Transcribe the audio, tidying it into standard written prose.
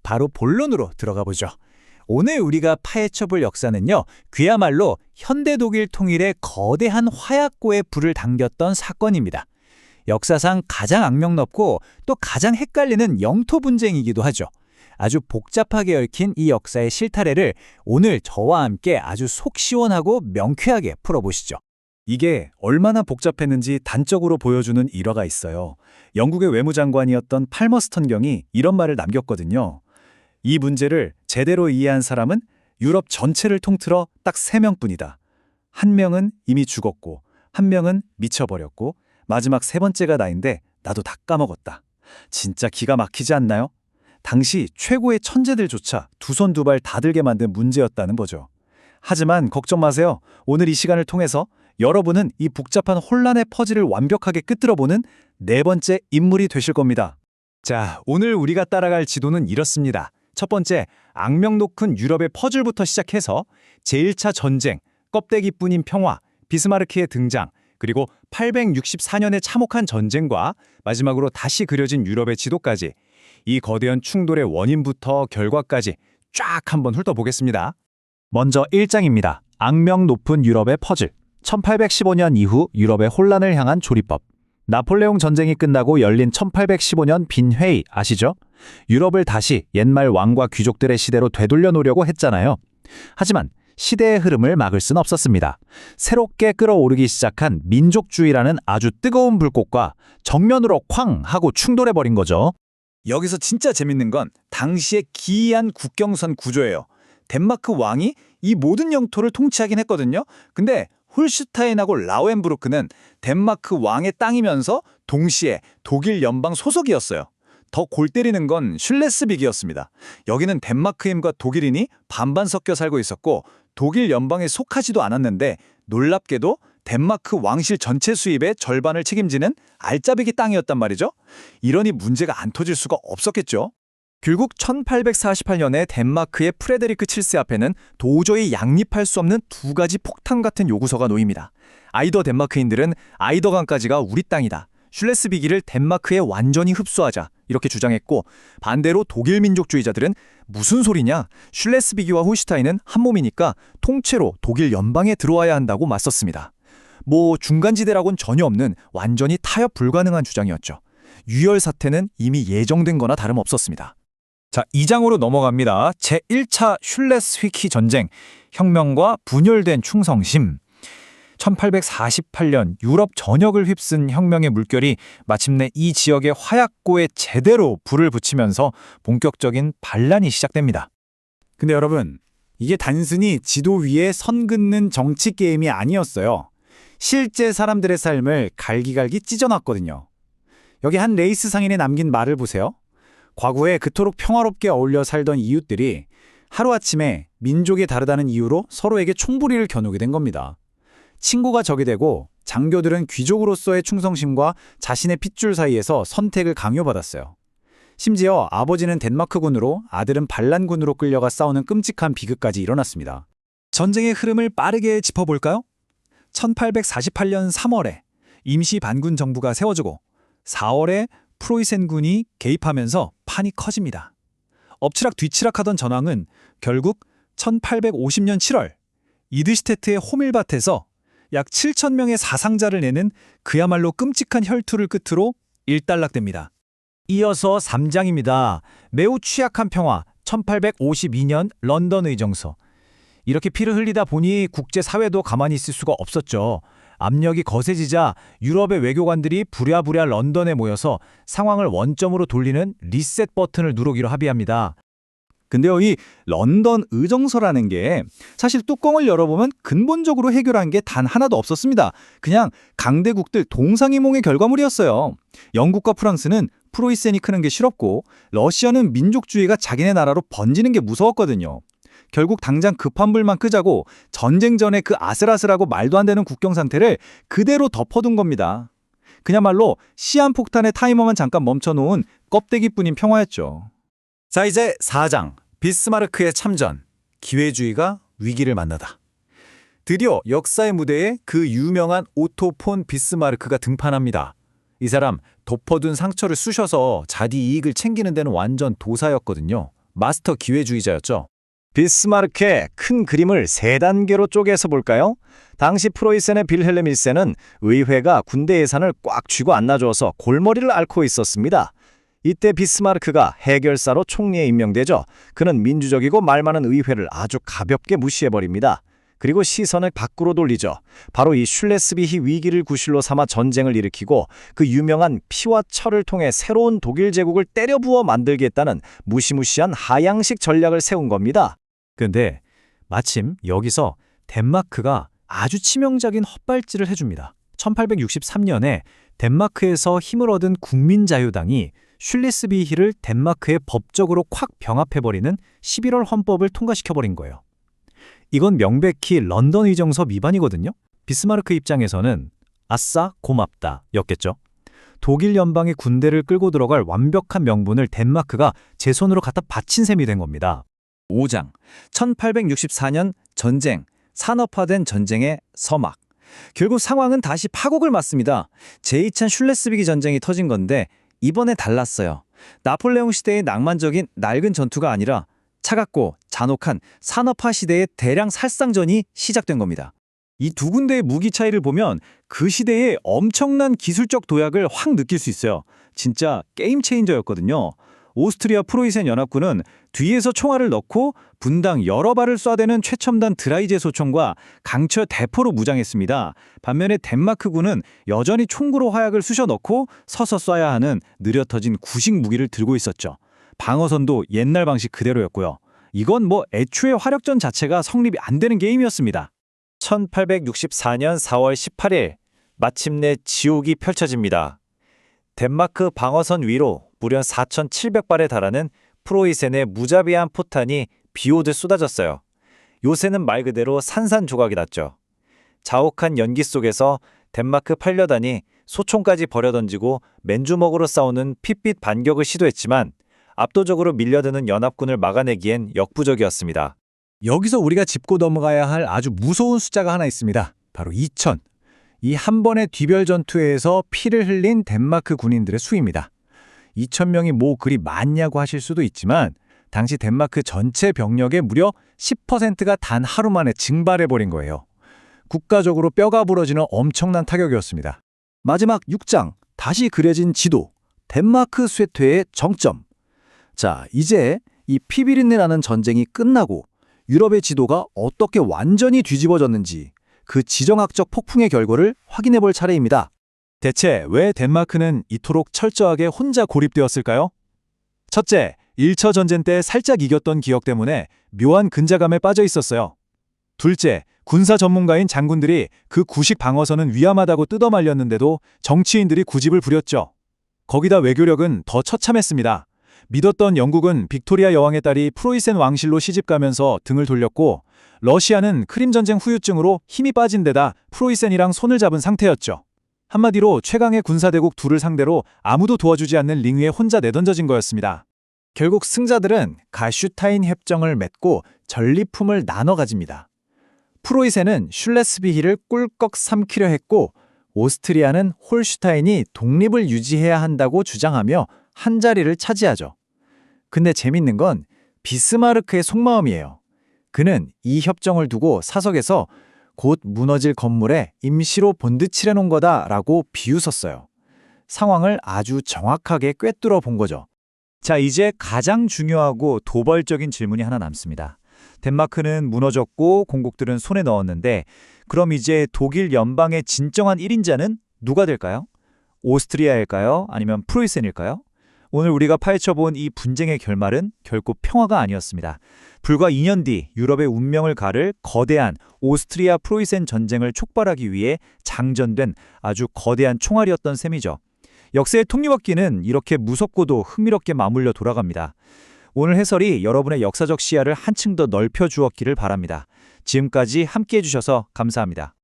바로 본론으로 들어가 보죠. 오늘 우리가 파헤쳐볼 역사는요, 그야말로 현대 독일 통일에 거대한 화약고에 불을 당겼던 사건입니다. 역사상 가장 악명높고 또 가장 헷갈리는 영토 분쟁이기도 하죠. 아주 복잡하게 얽힌 이 역사의 실타래를 오늘 저와 함께 아주 속 시원하고 명쾌하게 풀어보시죠. 이게 얼마나 복잡했는지 단적으로 보여주는 일화가 있어요. 영국의 외무장관이었던 팔머스턴 경이 이런 말을 남겼거든요. 이 문제를 제대로 이해한 사람은 유럽 전체를 통틀어 딱 3명뿐이다. 한 명은 이미 죽었고, 한 명은 미쳐버렸고, 마지막 3번째가 나인데 나도 다 까먹었다. 진짜 기가 막히지 않나요? 당시 최고의 천재들조차 두 손 두 발 다 들게 만든 문제였다는 거죠. 하지만 걱정 마세요. 오늘 이 시간을 통해서 여러분은 이 복잡한 혼란의 퍼즐을 완벽하게 끄트러보는 4번째 인물이 되실 겁니다. 자, 오늘 우리가 따라갈 지도는 이렇습니다. 첫 번째, 악명 높은 유럽의 퍼즐부터 시작해서 제1차 전쟁, 껍데기뿐인 평화, 비스마르크의 등장, 그리고 864년의 참혹한 전쟁과 마지막으로 다시 그려진 유럽의 지도까지 이 거대한 충돌의 원인부터 결과까지 쫙 한번 훑어보겠습니다. 먼저 1장입니다. 악명 높은 유럽의 퍼즐. 1815년 이후 유럽의 혼란을 향한 조리법. 나폴레옹 전쟁이 끝나고 열린 1815년 빈회의 아시죠? 유럽을 다시 옛말 왕과 귀족들의 시대로 되돌려 놓으려고 했잖아요. 하지만 시대의 흐름을 막을 순 없었습니다. 새롭게 끓어오르기 시작한 민족주의라는 아주 뜨거운 불꽃과 정면으로 쾅 하고 충돌해버린 거죠. 여기서 진짜 재밌는 건 당시의 기이한 국경선 구조예요. 덴마크 왕이 이 모든 영토를 통치하긴 했거든요. 근데 홀슈타인하고 라우엔부르크는 덴마크 왕의 땅이면서 동시에 독일 연방 소속이었어요. 더 골 때리는 건 슐레스빅이었습니다. 여기는 덴마크인과 독일인이 반반 섞여 살고 있었고 독일 연방에 속하지도 않았는데 놀랍게도 덴마크 왕실 전체 수입의 절반을 책임지는 알짜배기 땅이었단 말이죠. 이러니 문제가 안 터질 수가 없었겠죠. 결국 1848년에 덴마크의 프레데리크 7세 앞에는 도저히 양립할 수 없는 두 가지 폭탄 같은 요구서가 놓입니다. 아이더 덴마크인들은 아이더강까지가 우리 땅이다. 슐레스비기를 덴마크에 완전히 흡수하자 이렇게 주장했고 반대로 독일 민족주의자들은 무슨 소리냐? 슐레스비기와 홀슈타인은 한 몸이니까 통째로 독일 연방에 들어와야 한다고 맞섰습니다. 뭐 중간지대라고는 전혀 없는 완전히 타협 불가능한 주장이었죠. 유혈 사태는 이미 예정된 거나 다름없었습니다. 자, 2장으로 넘어갑니다. 제1차 슐레스위키 전쟁, 혁명과 분열된 충성심. 1848년 유럽 전역을 휩쓴 혁명의 물결이 마침내 이 지역의 화약고에 제대로 불을 붙이면서 본격적인 반란이 시작됩니다. 근데 여러분, 이게 단순히 지도 위에 선 긋는 정치 게임이 아니었어요. 실제 사람들의 삶을 갈기갈기 찢어놨거든요. 여기 한 레이스 상인이 남긴 말을 보세요. 과거에 그토록 평화롭게 어울려 살던 이웃들이 하루아침에 민족이 다르다는 이유로 서로에게 총부리를 겨누게 된 겁니다. 친구가 적이 되고 장교들은 귀족으로서의 충성심과 자신의 핏줄 사이에서 선택을 강요받았어요. 심지어 아버지는 덴마크군으로 아들은 반란군으로 끌려가 싸우는 끔찍한 비극까지 일어났습니다. 전쟁의 흐름을 빠르게 짚어볼까요? 1848년 3월에 임시 반군 정부가 세워지고 4월에 프로이센군이 개입하면서 판이 커집니다. 엎치락 뒤치락하던 전황은 결국 1850년 7월 이드슈테트의 호밀밭에서 약 7,000명의 사상자를 내는 그야말로 끔찍한 혈투를 끝으로 일단락됩니다. 이어서 3장입니다. 매우 취약한 평화, 1852년 런던 의정서. 이렇게 피를 흘리다 보니 국제사회도 가만히 있을 수가 없었죠. 압력이 거세지자 유럽의 외교관들이 부랴부랴 런던에 모여서 상황을 원점으로 돌리는 리셋 버튼을 누르기로 합의합니다. 근데요, 이 런던 의정서라는 게 사실 뚜껑을 열어보면 근본적으로 해결한 게 단 하나도 없었습니다. 그냥 강대국들 동상이몽의 결과물이었어요. 영국과 프랑스는 프로이센이 크는 게 싫었고 러시아는 민족주의가 자기네 나라로 번지는 게 무서웠거든요. 결국 당장 급한 불만 끄자고 전쟁 전에 그 아슬아슬하고 말도 안 되는 국경 상태를 그대로 덮어둔 겁니다. 그야말로 시한폭탄의 타이머만 잠깐 멈춰놓은 껍데기뿐인 평화였죠. 자, 이제 4장. 비스마르크의 참전. 기회주의가 위기를 만나다. 드디어 역사의 무대에 그 유명한 오토 폰 비스마르크가 등판합니다. 이 사람 덮어둔 상처를 쑤셔서 자기 이익을 챙기는 데는 완전 도사였거든요. 마스터 기회주의자였죠. 비스마르크의 큰 그림을 세 단계로 쪼개서 볼까요? 당시 프로이센의 빌헬름 1세는 의회가 군대 예산을 꽉 쥐고 안 놔줘서 골머리를 앓고 있었습니다. 이때 비스마르크가 해결사로 총리에 임명되죠. 그는 민주적이고 말 많은 의회를 아주 가볍게 무시해버립니다. 그리고 시선을 밖으로 돌리죠. 바로 이 슐레스비히 위기를 구실로 삼아 전쟁을 일으키고 그 유명한 피와 철을 통해 새로운 독일 제국을 때려부어 만들겠다는 무시무시한 하향식 전략을 세운 겁니다. 근데 마침 여기서 덴마크가 아주 치명적인 헛발질을 해줍니다. 1863년에 덴마크에서 힘을 얻은 국민자유당이 슐레스비히를 덴마크에 법적으로 콱 병합해버리는 11월 헌법을 통과시켜버린 거예요. 이건 명백히 런던 의정서 위반이거든요. 비스마르크 입장에서는 아싸 고맙다 였겠죠. 독일 연방의 군대를 끌고 들어갈 완벽한 명분을 덴마크가 제 손으로 갖다 바친 셈이 된 겁니다. 5장 1864년 전쟁, 산업화된 전쟁의 서막. 결국 상황은 다시 파국을 맞습니다. 제2차 슐레스비히 전쟁이 터진 건데 이번에 달랐어요. 나폴레옹 시대의 낭만적인 낡은 전투가 아니라 차갑고 잔혹한 산업화 시대의 대량 살상전이 시작된 겁니다. 이 두 군데의 무기 차이를 보면 그 시대의 엄청난 기술적 도약을 확 느낄 수 있어요. 진짜 게임 체인저였거든요. 오스트리아 프로이센 연합군은 뒤에서 총알을 넣고 분당 여러 발을 쏴대는 최첨단 드라이제 소총과 강철 대포로 무장했습니다. 반면에 덴마크군은 여전히 총구로 화약을 쑤셔 넣고 서서 쏴야 하는 느려 터진 구식 무기를 들고 있었죠. 방어선도 옛날 방식 그대로였고요. 이건 뭐 애초에 화력전 자체가 성립이 안 되는 게임이었습니다. 1864년 4월 18일 마침내 지옥이 펼쳐집니다. 덴마크 방어선 위로 무려 4,700발에 달하는 프로이센의 무자비한 포탄이 비오듯 쏟아졌어요. 요새는 말 그대로 산산조각이 났죠. 자욱한 연기 속에서 덴마크 8여단이 소총까지 버려던지고 맨주먹으로 싸우는 핏빛 반격을 시도했지만 압도적으로 밀려드는 연합군을 막아내기엔 역부족이었습니다. 여기서 우리가 짚고 넘어가야 할 아주 무서운 숫자가 하나 있습니다. 바로 2,000. 이 한 번의 뒤별 전투에서 피를 흘린 덴마크 군인들의 수입니다. 2,000명이 뭐 그리 많냐고 하실 수도 있지만 당시 덴마크 전체 병력의 무려 10%가 단 하루 만에 증발해버린 거예요. 국가적으로 뼈가 부러지는 엄청난 타격이었습니다. 마지막 6장, 다시 그려진 지도, 덴마크 쇠퇴의 정점. 자, 이제 이 피비린내 나는 전쟁이 끝나고 유럽의 지도가 어떻게 완전히 뒤집어졌는지 그 지정학적 폭풍의 결과를 확인해 볼 차례입니다. 대체 왜 덴마크는 이토록 철저하게 혼자 고립되었을까요? 첫째, 1차 전쟁 때 살짝 이겼던 기억 때문에 묘한 근자감에 빠져 있었어요. 둘째, 군사 전문가인 장군들이 그 구식 방어선은 위험하다고 뜯어말렸는데도 정치인들이 구집을 부렸죠. 거기다 외교력은 더 처참했습니다. 믿었던 영국은 빅토리아 여왕의 딸이 프로이센 왕실로 시집가면서 등을 돌렸고 러시아는 크림 전쟁 후유증으로 힘이 빠진 데다 프로이센이랑 손을 잡은 상태였죠. 한마디로 최강의 군사대국 둘을 상대로 아무도 도와주지 않는 링 위에 혼자 내던져진 거였습니다. 결국 승자들은 가슈타인 협정을 맺고 전리품을 나눠 가집니다. 프로이센은 슐레스비히를 꿀꺽 삼키려 했고 오스트리아는 홀슈타인이 독립을 유지해야 한다고 주장하며 한자리를 차지하죠. 근데 재밌는 건 비스마르크의 속마음이에요. 그는 이 협정을 두고 사석에서 곧 무너질 건물에 임시로 본드 칠해놓은 거다라고 비웃었어요. 상황을 아주 정확하게 꿰뚫어 본 거죠. 자, 이제 가장 중요하고 도발적인 질문이 하나 남습니다. 덴마크는 무너졌고 공국들은 손에 넣었는데 그럼 이제 독일 연방의 진정한 1인자는 누가 될까요? 오스트리아일까요? 아니면 프로이센일까요? 오늘 우리가 파헤쳐본 이 분쟁의 결말은 결코 평화가 아니었습니다. 불과 2년 뒤 유럽의 운명을 가를 거대한 오스트리아 프로이센 전쟁을 촉발하기 위해 장전된 아주 거대한 총알이었던 셈이죠. 역사의 톱니바퀴는 이렇게 무섭고도 흥미롭게 맞물려 돌아갑니다. 오늘 해설이 여러분의 역사적 시야를 한층 더 넓혀주었기를 바랍니다. 지금까지 함께해 주셔서 감사합니다.